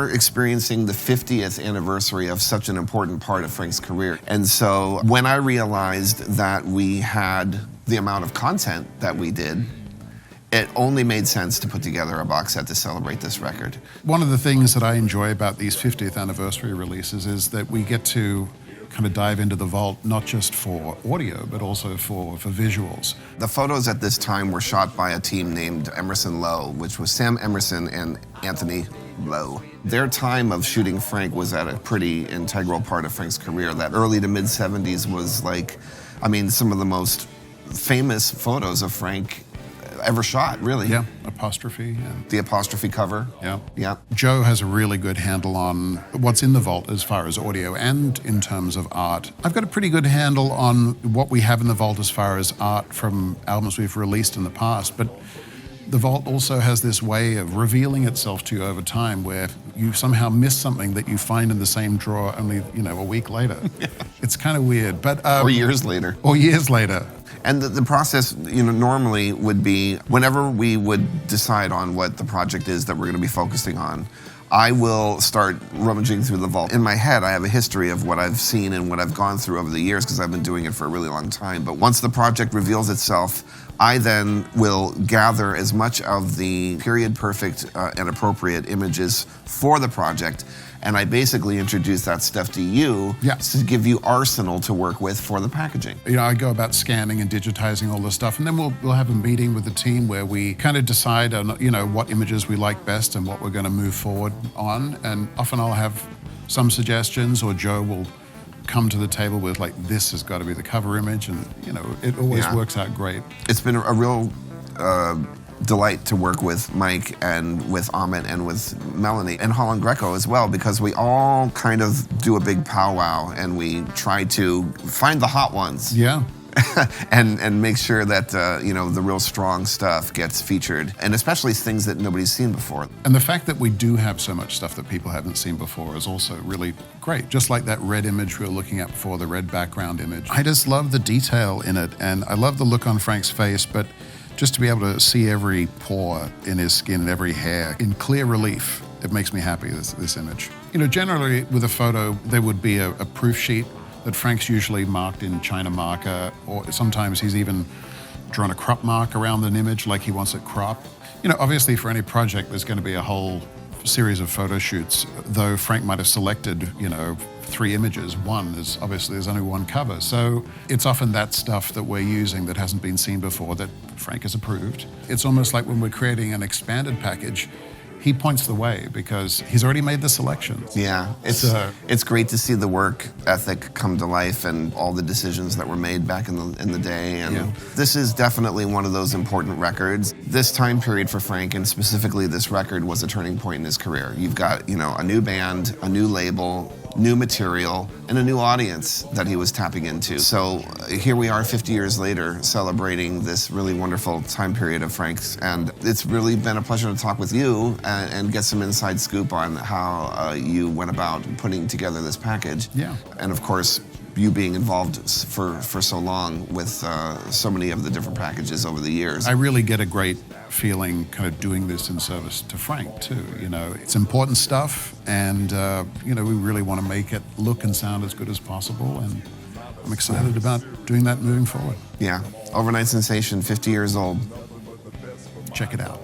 were experiencing the 50th anniversary of such an important part of Frank's career. And so when I realized that we had the amount of content that we did, it only made sense to put together a box set to celebrate this record. One of the things that I enjoy about these 50th anniversary releases is that we get to kind of dive into the vault, not just for audio, but also for visuals. The photos at this time were shot by a team named Emerson Lowe, which was Sam Emerson and Anthony Lowe. Their time of shooting Frank was at a pretty integral part of Frank's career. That early to mid-70s was like, I mean, some of the most famous photos of Frank ever shot, really. Yeah, apostrophe. Yeah. The apostrophe cover. Yeah. Yeah. Joe has a really good handle on what's in the vault as far as audio and in terms of art. I've got a pretty good handle on what we have in the vault as far as art from albums we've released in the past, but the vault also has this way of revealing itself to you over time where you somehow miss something that you find in the same drawer only, a week later. Yeah. It's kind of weird, but... or years later. Or years later. And the process, normally would be whenever we would decide on what the project is that we're going to be focusing on, I will start rummaging through the vault. In my head, I have a history of what I've seen and what I've gone through over the years because I've been doing it for a really long time. But once the project reveals itself, I then will gather as much of the period-perfect and appropriate images for the project, and I basically introduce that stuff to you to give you arsenal to work with for the packaging. I go about scanning and digitizing all this stuff, and then we'll have a meeting with the team where we kind of decide on, what images we like best and what we're going to move forward on. And often I'll have some suggestions, or Joe will come to the table with, like, this has got to be the cover image, and, it always works out great. It's been a real delight to work with Mike and with Amit and with Melanie and Holland Greco as well, because we all kind of do a big powwow and we try to find the hot ones. Yeah. and make sure that the real strong stuff gets featured, and especially things that nobody's seen before. And the fact that we do have so much stuff that people haven't seen before is also really great. Just like that red image we were looking at before, the red background image. I just love the detail in it, and I love the look on Frank's face, but just to be able to see every pore in his skin and every hair in clear relief, it makes me happy, this image. Generally with a photo, there would be a proof sheet that Frank's usually marked in China marker, or sometimes he's even drawn a crop mark around an image like he wants it cropped. Obviously for any project, there's going to be a whole series of photo shoots, though Frank might have selected, 3 images. One is obviously there's only one cover. So it's often that stuff that we're using that hasn't been seen before that Frank has approved. It's almost like when we're creating an expanded package, he points the way because he's already made the selections. Yeah, it's great to see the work ethic come to life and all the decisions that were made back in the day. And this is definitely one of those important records. This time period for Frank, and specifically this record, was a turning point in his career. You've got a new band, a new label, new material, and a new audience that he was tapping into. So here we are 50 years later celebrating this really wonderful time period of Frank's, and it's really been a pleasure to talk with you and get some inside scoop on how you went about putting together this package. Yeah. And of course, you being involved for so long with so many of the different packages over the years. I really get a great feeling kind of doing this in service to Frank too. It's important stuff, and we really want to make it look and sound as good as possible, and I'm excited about doing that moving forward. Yeah. Over-Nite Sensation, 50 years old. Check it out.